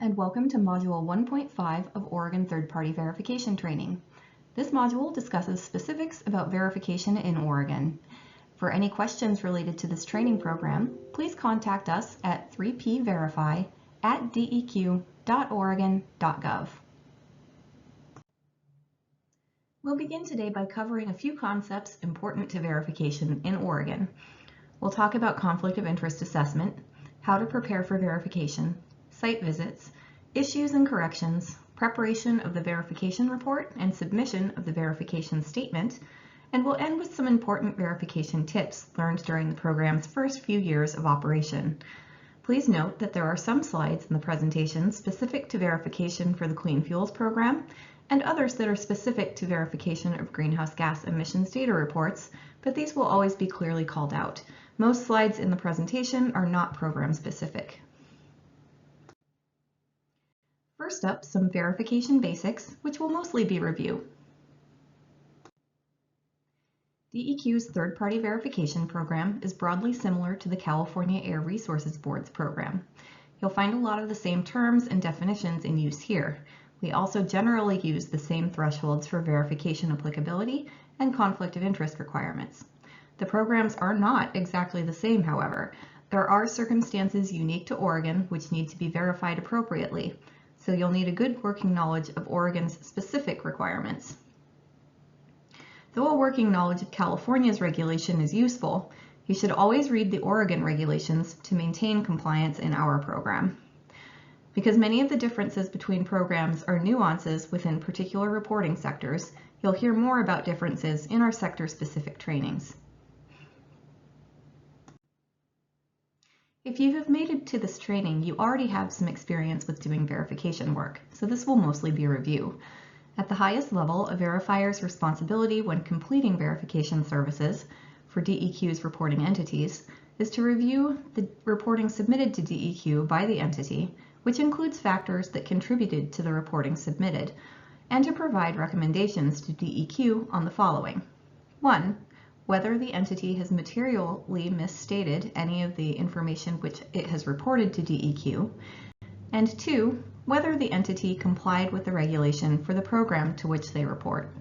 and welcome to Module 1.5 of Oregon Third-Party Verification Training. This module discusses specifics about verification in Oregon. For any questions related to this training program, please contact us at 3pverify@deq.oregon.gov. We'll begin today by covering a few concepts important to verification in Oregon. We'll talk about conflict of interest assessment, how to prepare for verification, site visits, issues and corrections, preparation of the verification report and submission of the verification statement, and we'll end with some important verification tips learned during the program's first few years of operation. Please note that there are some slides in the presentation specific to verification for the Clean Fuels program and others that are specific to verification of greenhouse gas emissions data reports, but these will always be clearly called out. Most slides in the presentation are not program specific. First up, some verification basics, which will mostly be review. DEQ's third-party verification program is broadly similar to the California Air Resources Board's program. You'll find a lot of the same terms and definitions in use here. We also generally use the same thresholds for verification applicability and conflict of interest requirements. The programs are not exactly the same, however. There are circumstances unique to Oregon which need to be verified appropriately, so you'll need a good working knowledge of Oregon's specific requirements. Though a working knowledge of California's regulation is useful, you should always read the Oregon regulations to maintain compliance in our program. Because many of the differences between programs are nuances within particular reporting sectors, you'll hear more about differences in our sector-specific trainings. If you have made it to this training, you already have some experience with doing verification work, so this will mostly be review. At the highest level, a verifier's responsibility when completing verification services for DEQ's reporting entities is to review the reporting submitted to DEQ by the entity, which includes factors that contributed to the reporting submitted, and to provide recommendations to DEQ on the following. 1. Whether the entity has materially misstated any of the information which it has reported to DEQ, and 2. Whether the entity complied with the regulation for the program to which they report.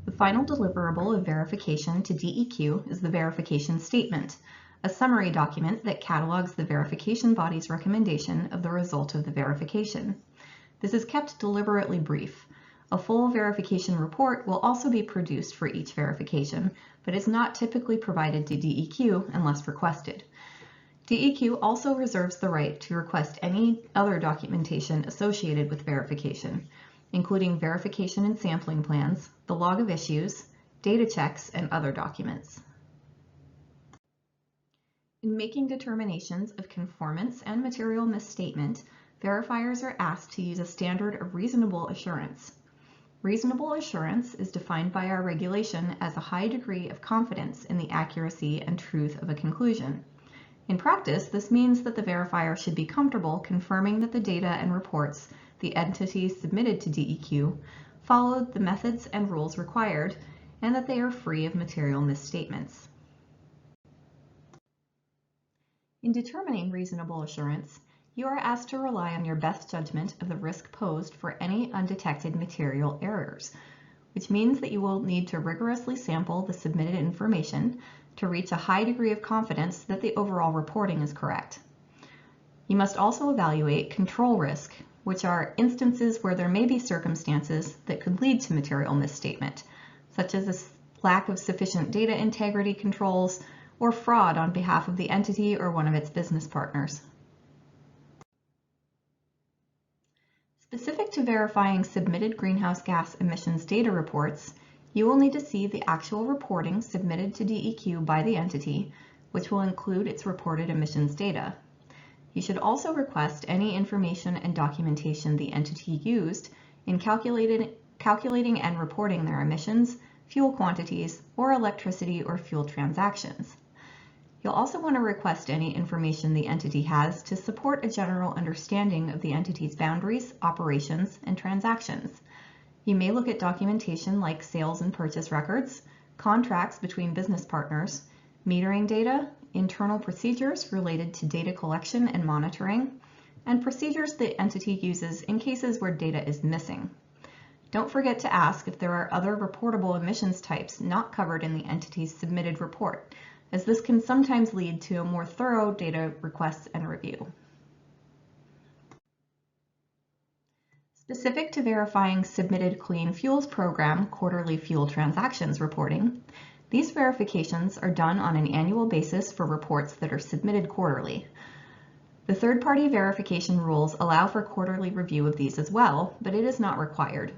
The final deliverable of verification to DEQ is the verification statement, a summary document that catalogs the verification body's recommendation of the result of the verification. This is kept deliberately brief. A full verification report will also be produced for each verification, but is not typically provided to DEQ unless requested. DEQ also reserves the right to request any other documentation associated with verification, including verification and sampling plans, the log of issues, data checks, and other documents. In making determinations of conformance and material misstatement, verifiers are asked to use a standard of reasonable assurance. Reasonable assurance is defined by our regulation as a high degree of confidence in the accuracy and truth of a conclusion. In practice, this means that the verifier should be comfortable confirming that the data and reports the entity submitted to DEQ followed the methods and rules required, and that they are free of material misstatements. In determining reasonable assurance, you are asked to rely on your best judgment of the risk posed for any undetected material errors, which means that you will need to rigorously sample the submitted information to reach a high degree of confidence that the overall reporting is correct. You must also evaluate control risk, which are instances where there may be circumstances that could lead to material misstatement, such as a lack of sufficient data integrity controls or fraud on behalf of the entity or one of its business partners. Specific to verifying submitted greenhouse gas emissions data reports, you will need to see the actual reporting submitted to DEQ by the entity, which will include its reported emissions data. You should also request any information and documentation the entity used in calculating and reporting their emissions, fuel quantities, or electricity or fuel transactions. You'll also want to request any information the entity has to support a general understanding of the entity's boundaries, operations, and transactions. You may look at documentation like sales and purchase records, contracts between business partners, metering data, internal procedures related to data collection and monitoring, and procedures the entity uses in cases where data is missing. Don't forget to ask if there are other reportable emissions types not covered in the entity's submitted report, as this can sometimes lead to a more thorough data request and review. Specific to verifying submitted Clean Fuels Program quarterly fuel transactions reporting, these verifications are done on an annual basis for reports that are submitted quarterly. The third-party verification rules allow for quarterly review of these as well, but it is not required.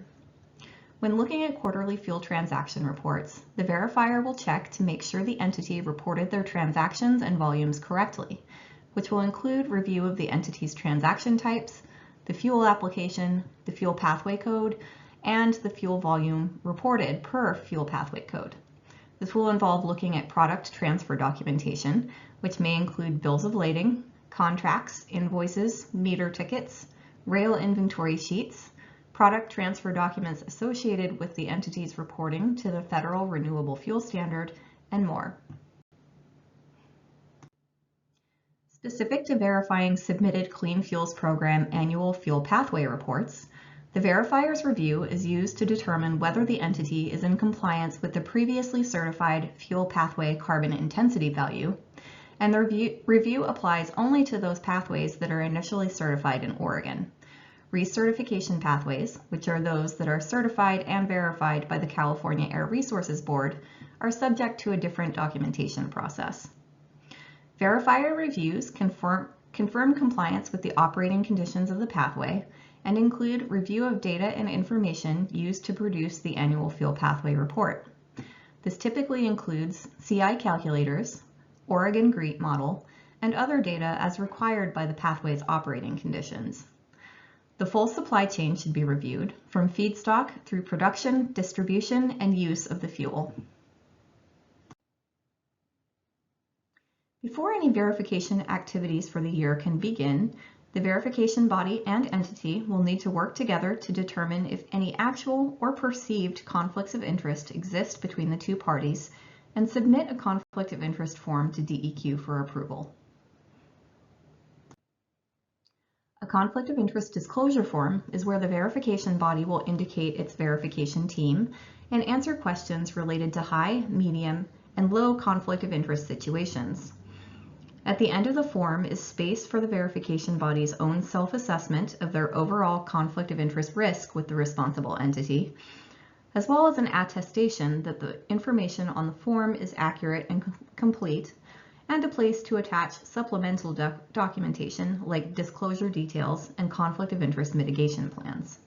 When looking at quarterly fuel transaction reports, the verifier will check to make sure the entity reported their transactions and volumes correctly, which will include review of the entity's transaction types, the fuel application, the fuel pathway code, and the fuel volume reported per fuel pathway code. This will involve looking at product transfer documentation, which may include bills of lading, contracts, invoices, meter tickets, rail inventory sheets, product transfer documents associated with the entity's reporting to the Federal Renewable Fuel Standard, and more. Specific to verifying submitted Clean Fuels Program annual fuel pathway reports, the verifier's review is used to determine whether the entity is in compliance with the previously certified fuel pathway carbon intensity value, and the review applies only to those pathways that are initially certified in Oregon. Recertification pathways, which are those that are certified and verified by the California Air Resources Board, are subject to a different documentation process. Verifier reviews confirm compliance with the operating conditions of the pathway and include review of data and information used to produce the annual fuel pathway report. This typically includes CI calculators, Oregon GREET model, and other data as required by the pathway's operating conditions. The full supply chain should be reviewed, from feedstock through production, distribution, and use of the fuel. Before any verification activities for the year can begin, the verification body and entity will need to work together to determine if any actual or perceived conflicts of interest exist between the two parties and submit a conflict of interest form to DEQ for approval. A conflict of interest disclosure form is where the verification body will indicate its verification team and answer questions related to high, medium, and low conflict of interest situations. At the end of the form is space for the verification body's own self-assessment of their overall conflict of interest risk with the responsible entity, as well as an attestation that the information on the form is accurate and complete, and a place to attach supplemental documentation like disclosure details and conflict of interest mitigation plans.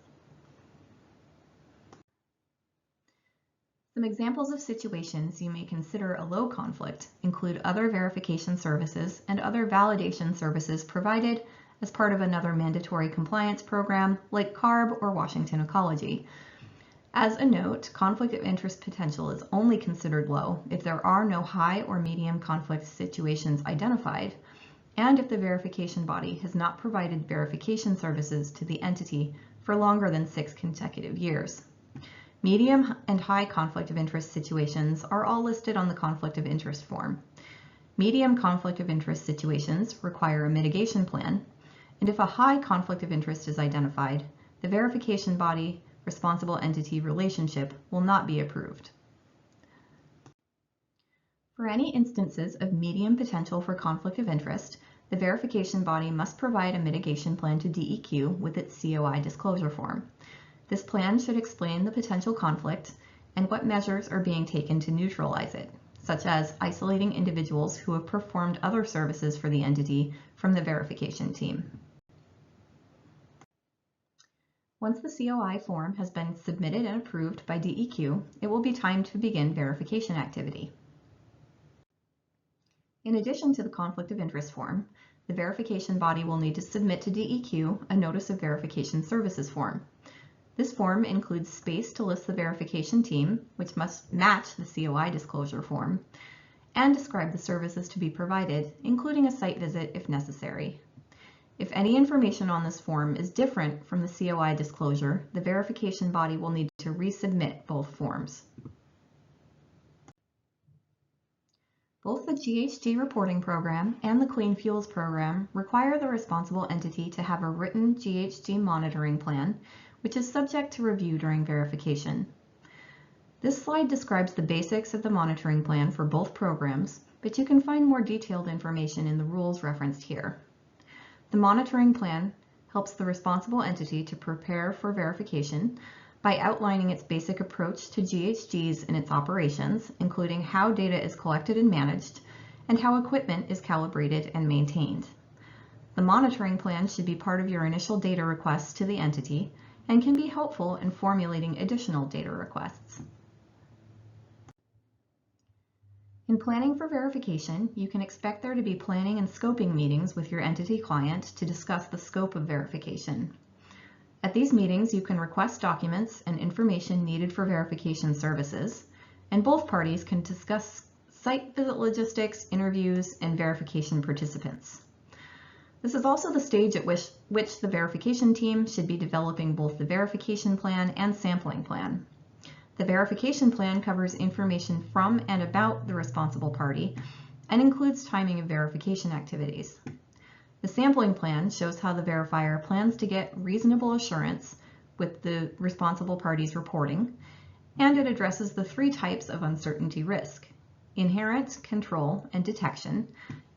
Some examples of situations you may consider a low conflict include other verification services and other validation services provided as part of another mandatory compliance program like CARB or Washington Ecology. As a note, conflict of interest potential is only considered low if there are no high or medium conflict situations identified, and if the verification body has not provided verification services to the entity for longer than 6 consecutive years. Medium and high conflict of interest situations are all listed on the conflict of interest form. Medium conflict of interest situations require a mitigation plan, and if a high conflict of interest is identified, the verification body responsible entity relationship will not be approved. For any instances of medium potential for conflict of interest, the verification body must provide a mitigation plan to DEQ with its COI disclosure form. This plan should explain the potential conflict and what measures are being taken to neutralize it, such as isolating individuals who have performed other services for the entity from the verification team. Once the COI form has been submitted and approved by DEQ, it will be time to begin verification activity. In addition to the conflict of interest form, the verification body will need to submit to DEQ a Notice of Verification Services form. This form includes space to list the verification team, which must match the COI disclosure form, and describe the services to be provided, including a site visit if necessary. If any information on this form is different from the COI disclosure, the verification body will need to resubmit both forms. Both the GHG reporting program and the Clean Fuels program require the responsible entity to have a written GHG monitoring plan, which is subject to review during verification. This slide describes the basics of the monitoring plan for both programs, but you can find more detailed information in the rules referenced here. The monitoring plan helps the responsible entity to prepare for verification by outlining its basic approach to GHGs in its operations, including how data is collected and managed, and how equipment is calibrated and maintained. The monitoring plan should be part of your initial data requests to the entity and can be helpful in formulating additional data requests. In planning for verification, you can expect there to be planning and scoping meetings with your entity client to discuss the scope of verification. At these meetings, you can request documents and information needed for verification services, and both parties can discuss site visit logistics, interviews, and verification participants. This is also the stage at which the verification team should be developing both the verification plan and sampling plan. The verification plan covers information from and about the responsible party and includes timing of verification activities. The sampling plan shows how the verifier plans to get reasonable assurance with the responsible party's reporting, and it addresses the three types of uncertainty risk: inherent, control, and detection,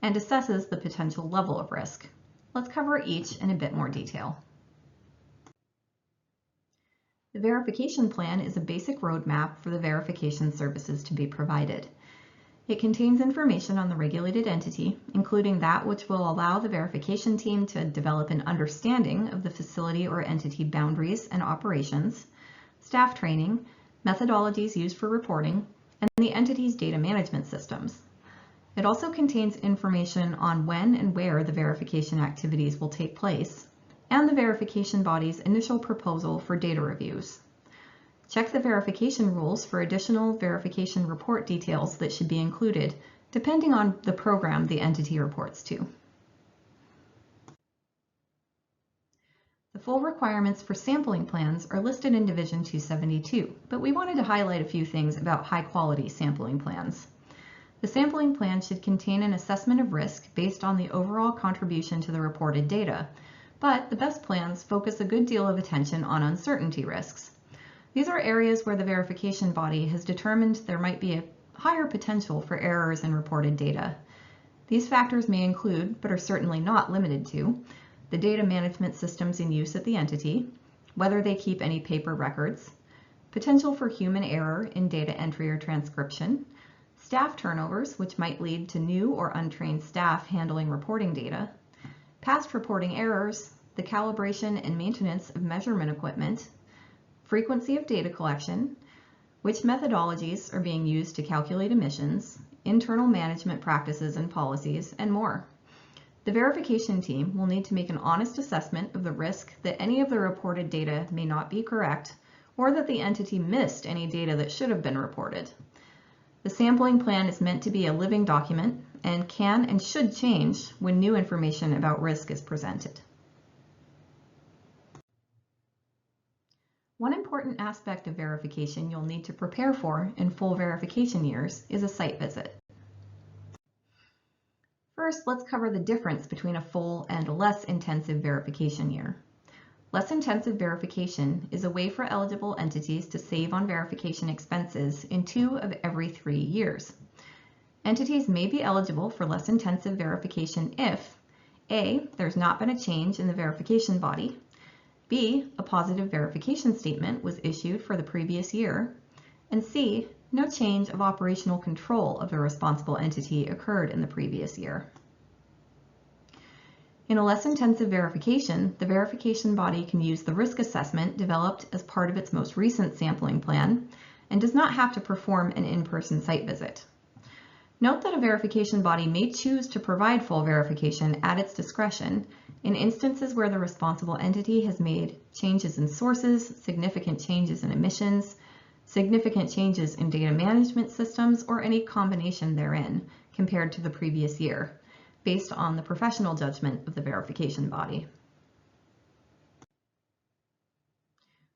and assesses the potential level of risk. Let's cover each in a bit more detail. The verification plan is a basic roadmap for the verification services to be provided. It contains information on the regulated entity, including that which will allow the verification team to develop an understanding of the facility or entity boundaries and operations, staff training, methodologies used for reporting, and the entity's data management systems. It also contains information on when and where the verification activities will take place, and the verification body's initial proposal for data reviews. Check the verification rules for additional verification report details that should be included, depending on the program the entity reports to. The full requirements for sampling plans are listed in Division 272, but we wanted to highlight a few things about high-quality sampling plans. The sampling plan should contain an assessment of risk based on the overall contribution to the reported data, but the best plans focus a good deal of attention on uncertainty risks. These are areas where the verification body has determined there might be a higher potential for errors in reported data. These factors may include, but are certainly not limited to, the data management systems in use at the entity, whether they keep any paper records, potential for human error in data entry or transcription, staff turnovers, which might lead to new or untrained staff handling reporting data, past reporting errors, the calibration and maintenance of measurement equipment, frequency of data collection, which methodologies are being used to calculate emissions, internal management practices and policies, and more. The verification team will need to make an honest assessment of the risk that any of the reported data may not be correct, or that the entity missed any data that should have been reported. The sampling plan is meant to be a living document and can and should change when new information about risk is presented. One important aspect of verification you'll need to prepare for in full verification years is a site visit. First, let's cover the difference between a full and a less intensive verification year. Less intensive verification is a way for eligible entities to save on verification expenses in 2 of every 3 years. Entities may be eligible for less intensive verification if A, there's not been a change in the verification body, B, a positive verification statement was issued for the previous year, and C, no change of operational control of the responsible entity occurred in the previous year. In a less intensive verification, the verification body can use the risk assessment developed as part of its most recent sampling plan and does not have to perform an in-person site visit. Note that a verification body may choose to provide full verification at its discretion in instances where the responsible entity has made changes in sources, significant changes in emissions, significant changes in data management systems, or any combination therein compared to the previous year, based on the professional judgment of the verification body.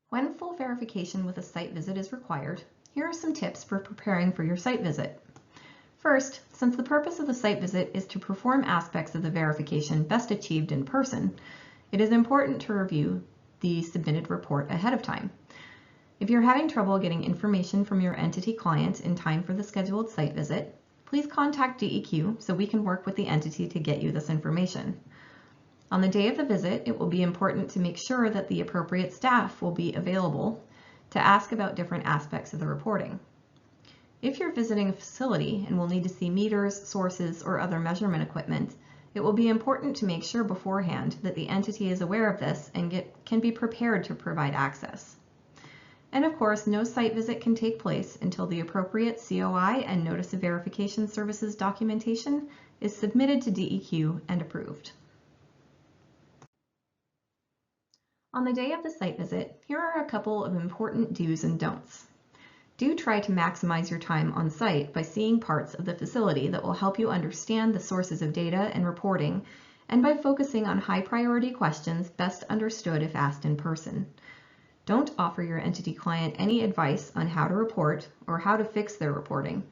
When full verification with a site visit is required, here are some tips for preparing for your site visit. First, since the purpose of the site visit is to perform aspects of the verification best achieved in person, it is important to review the submitted report ahead of time. If you're having trouble getting information from your entity client in time for the scheduled site visit, please contact DEQ so we can work with the entity to get you this information. On the day of the visit, it will be important to make sure that the appropriate staff will be available to ask about different aspects of the reporting. If you're visiting a facility and will need to see meters, sources, or other measurement equipment, it will be important to make sure beforehand that the entity is aware of this and can be prepared to provide access. And of course, no site visit can take place until the appropriate COI and Notice of Verification Services documentation is submitted to DEQ and approved. On the day of the site visit, here are a couple of important do's and don'ts. Do try to maximize your time on site by seeing parts of the facility that will help you understand the sources of data and reporting, and by focusing on high priority questions best understood if asked in person. Don't offer your entity client any advice on how to report or how to fix their reporting.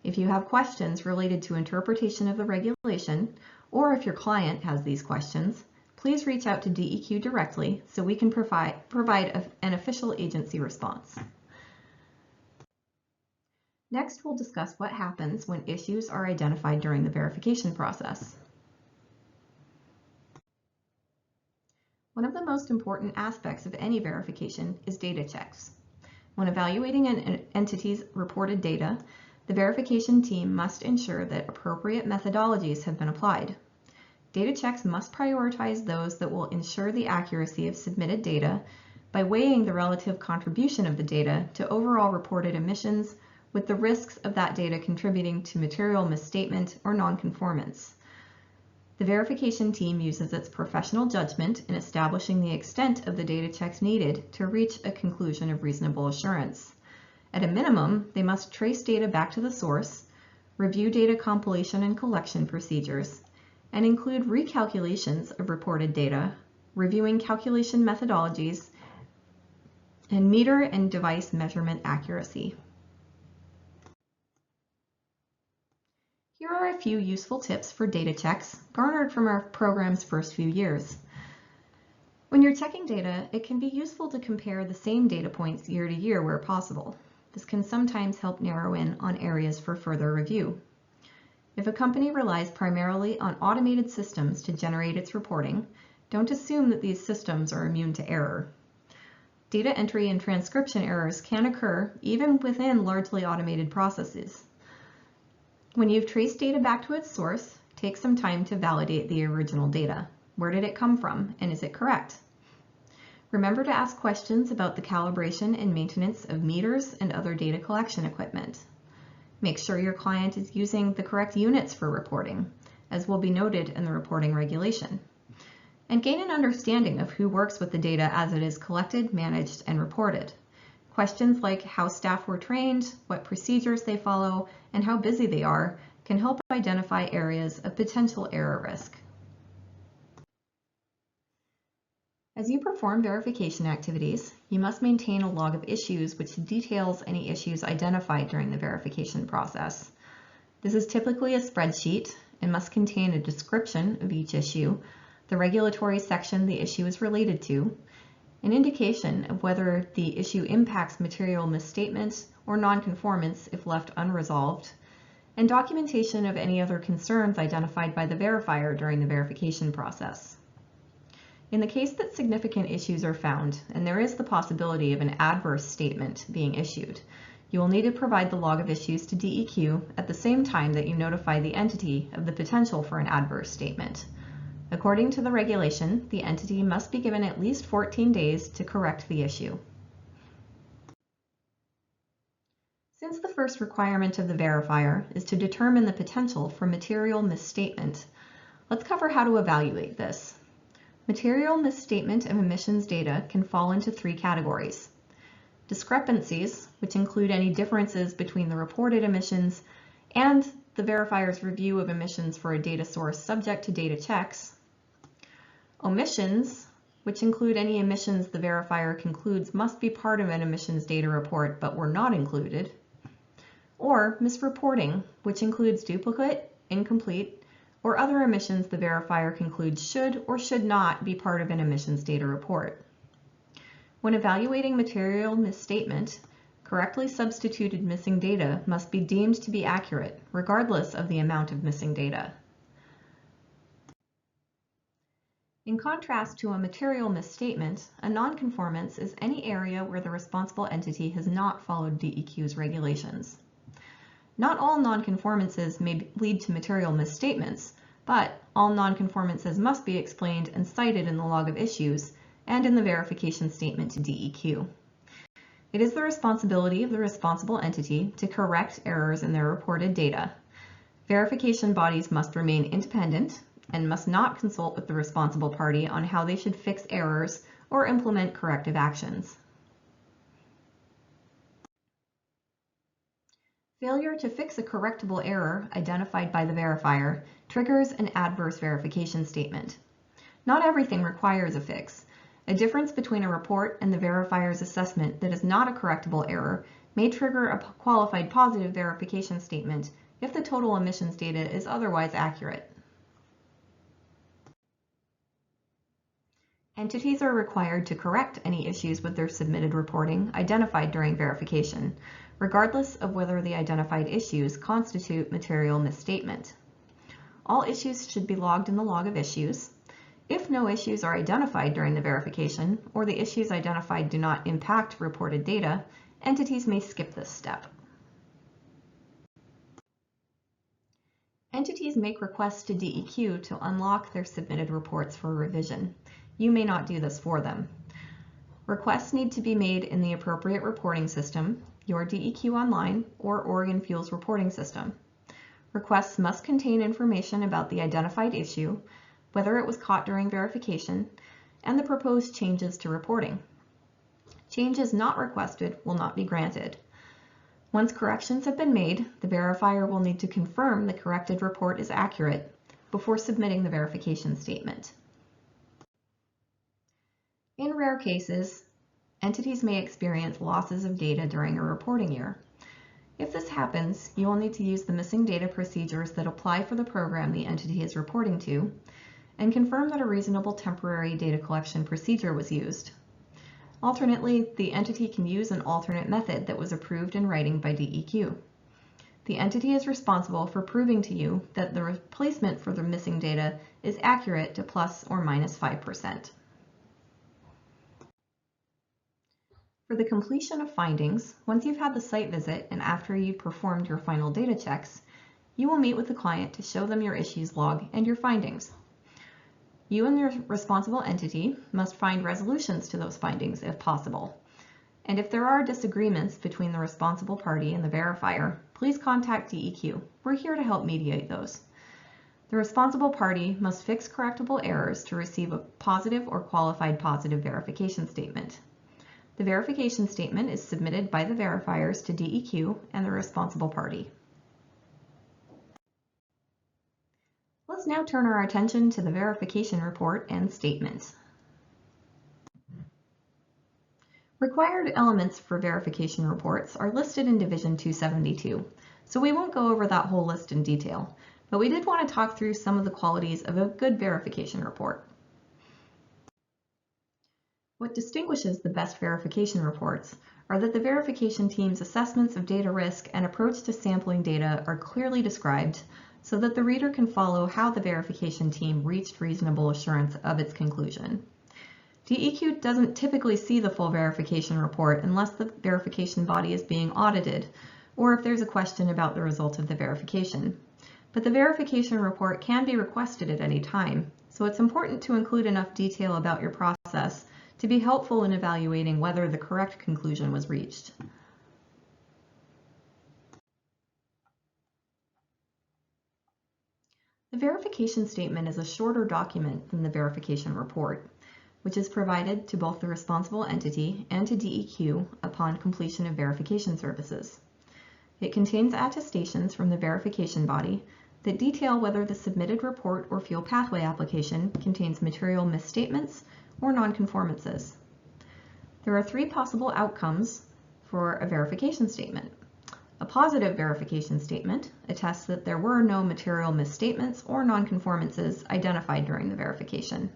If you have questions related to interpretation of the regulation, or if your client has these questions, please reach out to DEQ directly so we can provide an official agency response. Next, we'll discuss what happens when issues are identified during the verification process. One of the most important aspects of any verification is data checks. When evaluating an entity's reported data, the verification team must ensure that appropriate methodologies have been applied. Data checks must prioritize those that will ensure the accuracy of submitted data by weighing the relative contribution of the data to overall reported emissions with the risks of that data contributing to material misstatement or nonconformance. The verification team uses its professional judgment in establishing the extent of the data checks needed to reach a conclusion of reasonable assurance. At a minimum, they must trace data back to the source, review data compilation and collection procedures, and include recalculations of reported data, reviewing calculation methodologies, and meter and device measurement accuracy. Here are a few useful tips for data checks garnered from our program's first few years. When you're checking data, it can be useful to compare the same data points year to year where possible. This can sometimes help narrow in on areas for further review. If a company relies primarily on automated systems to generate its reporting, don't assume that these systems are immune to error. Data entry and transcription errors can occur even within largely automated processes. When you've traced data back to its source, take some time to validate the original data. Where did it come from, and is it correct? Remember to ask questions about the calibration and maintenance of meters and other data collection equipment. Make sure your client is using the correct units for reporting, as will be noted in the reporting regulation. And gain an understanding of who works with the data as it is collected, managed, and reported. Questions like how staff were trained, what procedures they follow, and how busy they are can help identify areas of potential error risk. As you perform verification activities, you must maintain a log of issues which details any issues identified during the verification process. This is typically a spreadsheet and must contain a description of each issue, the regulatory section the issue is related to, an indication of whether the issue impacts material misstatements or nonconformance if left unresolved, and documentation of any other concerns identified by the verifier during the verification process. In the case that significant issues are found, and there is the possibility of an adverse statement being issued, you will need to provide the log of issues to DEQ at the same time that you notify the entity of the potential for an adverse statement. According to the regulation, the entity must be given at least 14 days to correct the issue. Since the first requirement of the verifier is to determine the potential for material misstatement, let's cover how to evaluate this. Material misstatement of emissions data can fall into three categories. Discrepancies, which include any differences between the reported emissions and the verifier's review of emissions for a data source subject to data checks. Omissions, which include any emissions the verifier concludes must be part of an emissions data report but were not included. or misreporting, which includes duplicate, incomplete, or other omissions the verifier concludes should or should not be part of an emissions data report. When evaluating material misstatement, correctly substituted missing data must be deemed to be accurate, regardless of the amount of missing data. In contrast to a material misstatement, a nonconformance is any area where the responsible entity has not followed DEQ's regulations. Not all nonconformances may lead to material misstatements, but all nonconformances must be explained and cited in the log of issues and in the verification statement to DEQ. It is the responsibility of the responsible entity to correct errors in their reported data. Verification bodies must remain independent and must not consult with the responsible party on how they should fix errors or implement corrective actions. Failure to fix a correctable error identified by the verifier triggers an adverse verification statement. Not everything requires a fix. A difference between a report and the verifier's assessment that is not a correctable error may trigger a qualified positive verification statement if the total emissions data is otherwise accurate. Entities are required to correct any issues with their submitted reporting identified during verification, regardless of whether the identified issues constitute material misstatement. All issues should be logged in the log of issues. If no issues are identified during the verification, or the issues identified do not impact reported data, entities may skip this step. Entities make requests to DEQ to unlock their submitted reports for revision. You may not do this for them. Requests need to be made in the appropriate reporting system, your DEQ Online or Oregon Fuels reporting system. Requests must contain information about the identified issue, whether it was caught during verification, and the proposed changes to reporting. Changes not requested will not be granted. Once corrections have been made, the verifier will need to confirm the corrected report is accurate before submitting the verification statement. In rare cases, entities may experience losses of data during a reporting year. If this happens, you will need to use the missing data procedures that apply for the program the entity is reporting to, and confirm that a reasonable temporary data collection procedure was used. Alternately, the entity can use an alternate method that was approved in writing by DEQ. The entity is responsible for proving to you that the replacement for the missing data is accurate to plus or minus 5%. For the completion of findings, once you've had the site visit and after you've performed your final data checks, you will meet with the client to show them your issues log and your findings. You and your responsible entity must find resolutions to those findings if possible. And if there are disagreements between the responsible party and the verifier, please contact DEQ. We're here to help mediate those. The responsible party must fix correctable errors to receive a positive or qualified positive verification statement. The verification statement is submitted by the verifiers to DEQ and the responsible party. Let's now turn our attention to the verification report and statement. Required elements for verification reports are listed in Division 272, so we won't go over that whole list in detail, but we did want to talk through some of the qualities of a good verification report. What distinguishes the best verification reports are that the verification team's assessments of data risk and approach to sampling data are clearly described so that the reader can follow how the verification team reached reasonable assurance of its conclusion. DEQ doesn't typically see the full verification report unless the verification body is being audited or if there's a question about the result of the verification. But the verification report can be requested at any time, so it's important to include enough detail about your process to be helpful in evaluating whether the correct conclusion was reached. The verification statement is a shorter document than the verification report, which is provided to both the responsible entity and to DEQ upon completion of verification services. It contains attestations from the verification body that detail whether the submitted report or fuel pathway application contains material misstatements or nonconformances. There are three possible outcomes for a verification statement. A positive verification statement attests that there were no material misstatements or nonconformances identified during the verification.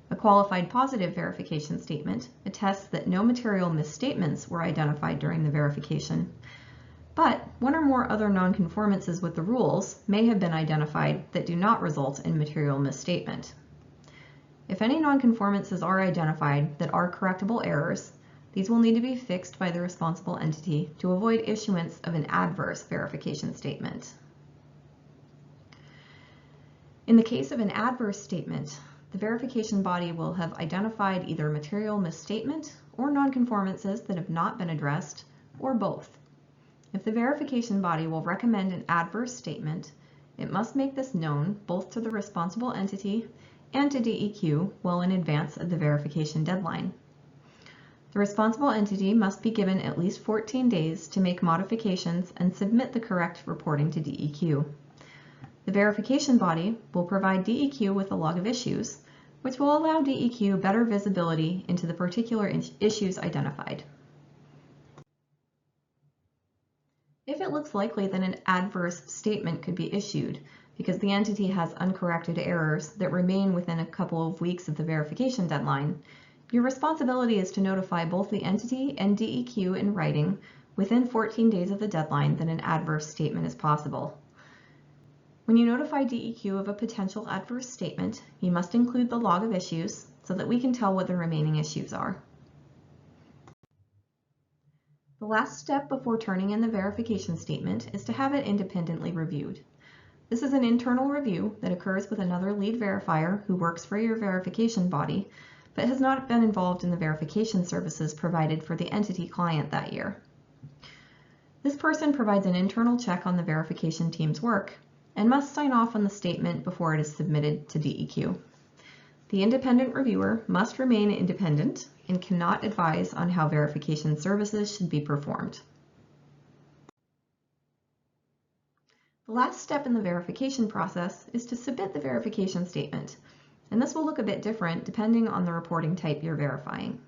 A qualified positive verification statement attests that no material misstatements were identified during the verification, but one or more other nonconformances with the rules may have been identified that do not result in material misstatement. If any nonconformances are identified that are correctable errors, these will need to be fixed by the responsible entity to avoid issuance of an adverse verification statement. In the case of an adverse statement, the verification body will have identified either material misstatement or nonconformances that have not been addressed, or both. If the verification body will recommend an adverse statement, it must make this known both to the responsible entity and to DEQ well in advance of the verification deadline. The responsible entity must be given at least 14 days to make modifications and submit the correct reporting to DEQ. The verification body will provide DEQ with a log of issues, which will allow DEQ better visibility into the particular issues identified. If it looks likely that an adverse statement could be issued because the entity has uncorrected errors that remain within a couple of weeks of the verification deadline, your responsibility is to notify both the entity and DEQ in writing within 14 days of the deadline that an adverse statement is possible. When you notify DEQ of a potential adverse statement, you must include the log of issues so that we can tell what the remaining issues are. The last step before turning in the verification statement is to have it independently reviewed. This is an internal review that occurs with another lead verifier who works for your verification body, but has not been involved in the verification services provided for the entity client that year. This person provides an internal check on the verification team's work and must sign off on the statement before it is submitted to DEQ. The independent reviewer must remain independent and cannot advise on how verification services should be performed. The last step in the verification process is to submit the verification statement, and this will look a bit different depending on the reporting type you're verifying.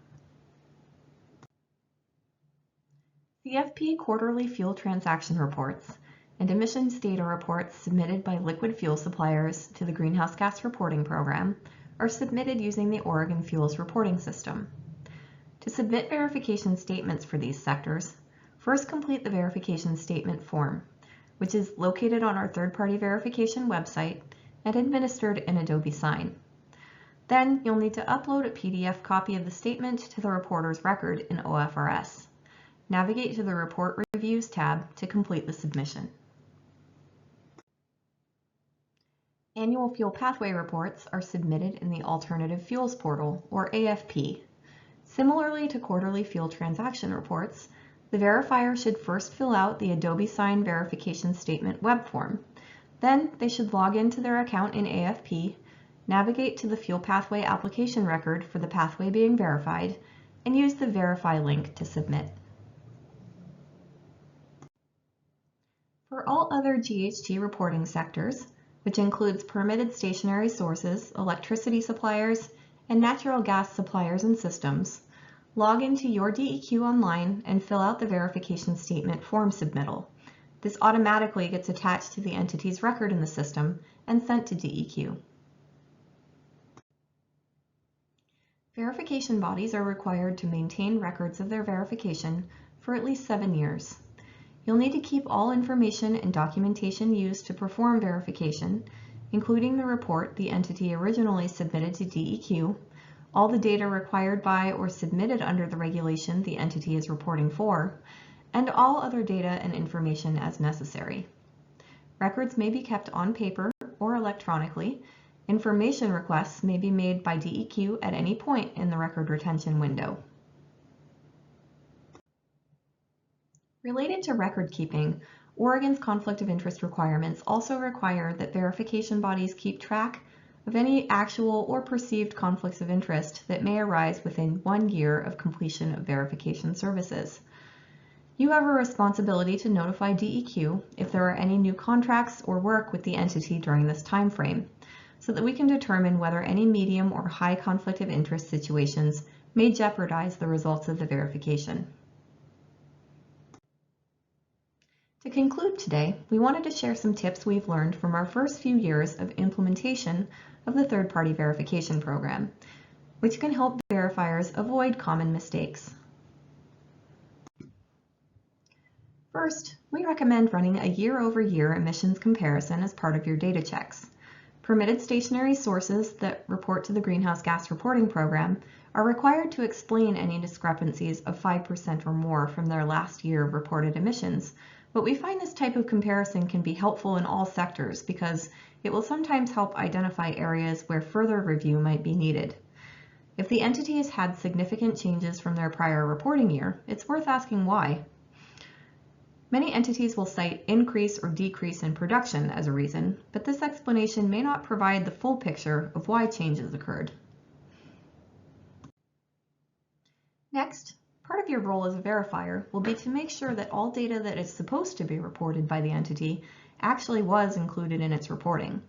CFP quarterly fuel transaction reports and emissions data reports submitted by liquid fuel suppliers to the Greenhouse Gas Reporting Program are submitted using the Oregon Fuels Reporting System. To submit verification statements for these sectors, first complete the verification statement form, which is located on our third-party verification website and administered in Adobe Sign. Then you'll need to upload a PDF copy of the statement to the reporter's record in OFRS. Navigate to the Report Reviews tab to complete the submission. Annual fuel pathway reports are submitted in the Alternative Fuels Portal, or AFP. Similarly to quarterly fuel transaction reports, the verifier should first fill out the Adobe Sign verification statement web form. Then they should log into their account in AFP, navigate to the fuel pathway application record for the pathway being verified, and use the Verify link to submit. For all other GHG reporting sectors, which includes permitted stationary sources, electricity suppliers, and natural gas suppliers and systems, log into your DEQ online and fill out the verification statement form submittal. This automatically gets attached to the entity's record in the system and sent to DEQ. Verification bodies are required to maintain records of their verification for at least 7 years. You'll need to keep all information and documentation used to perform verification, including the report the entity originally submitted to DEQ, all the data required by or submitted under the regulation the entity is reporting for, and all other data and information as necessary. Records may be kept on paper or electronically. Information requests may be made by DEQ at any point in the record retention window. Related to record keeping, Oregon's conflict of interest requirements also require that verification bodies keep track of any actual or perceived conflicts of interest that may arise within 1 year of completion of verification services. You have a responsibility to notify DEQ if there are any new contracts or work with the entity during this time frame, so that we can determine whether any medium or high conflict of interest situations may jeopardize the results of the verification. To conclude today, we wanted to share some tips we've learned from our first few years of implementation of the third-party verification program, which can help verifiers avoid common mistakes. First, we recommend running a year-over-year emissions comparison as part of your data checks. Permitted stationary sources that report to the Greenhouse Gas Reporting Program are required to explain any discrepancies of 5% or more from their last year of reported emissions, but we find this type of comparison can be helpful in all sectors because it will sometimes help identify areas where further review might be needed. If the entity has had significant changes from their prior reporting year, it's worth asking why. Many entities will cite increase or decrease in production as a reason, but this explanation may not provide the full picture of why changes occurred. Next, part of your role as a verifier will be to make sure that all data that is supposed to be reported by the entity actually was included in its reporting.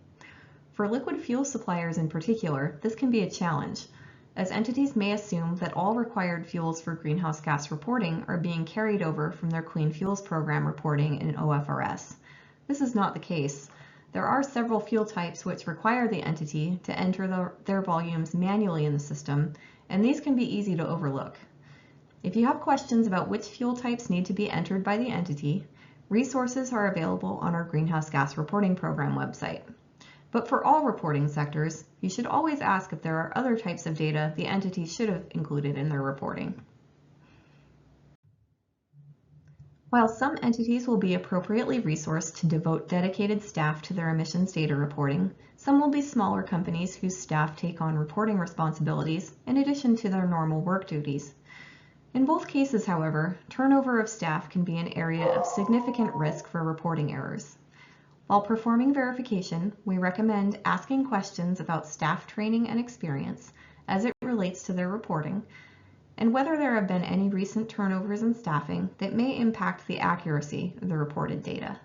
For liquid fuel suppliers in particular, this can be a challenge, as entities may assume that all required fuels for greenhouse gas reporting are being carried over from their Clean Fuels Program reporting in OFRS. This is not the case. There are several fuel types which require the entity to enter their volumes manually in the system, and these can be easy to overlook. If you have questions about which fuel types need to be entered by the entity, resources are available on our Greenhouse Gas Reporting Program website. But for all reporting sectors, you should always ask if there are other types of data the entity should have included in their reporting. While some entities will be appropriately resourced to devote dedicated staff to their emissions data reporting, some will be smaller companies whose staff take on reporting responsibilities in addition to their normal work duties. In both cases, however, turnover of staff can be an area of significant risk for reporting errors. While performing verification, we recommend asking questions about staff training and experience as it relates to their reporting, and whether there have been any recent turnovers in staffing that may impact the accuracy of the reported data.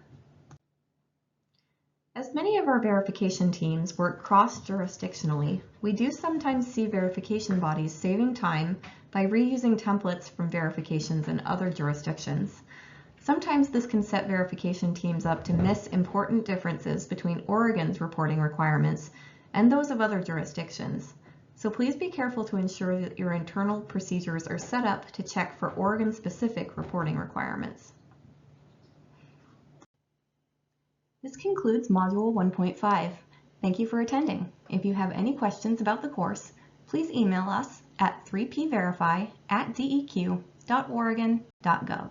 As many of our verification teams work cross-jurisdictionally, we do sometimes see verification bodies saving time by reusing templates from verifications in other jurisdictions. Sometimes this can set verification teams up to miss important differences between Oregon's reporting requirements and those of other jurisdictions. So please be careful to ensure that your internal procedures are set up to check for Oregon-specific reporting requirements. This concludes Module 1.5. Thank you for attending. If you have any questions about the course, please email us at 3pverify@deq.oregon.gov.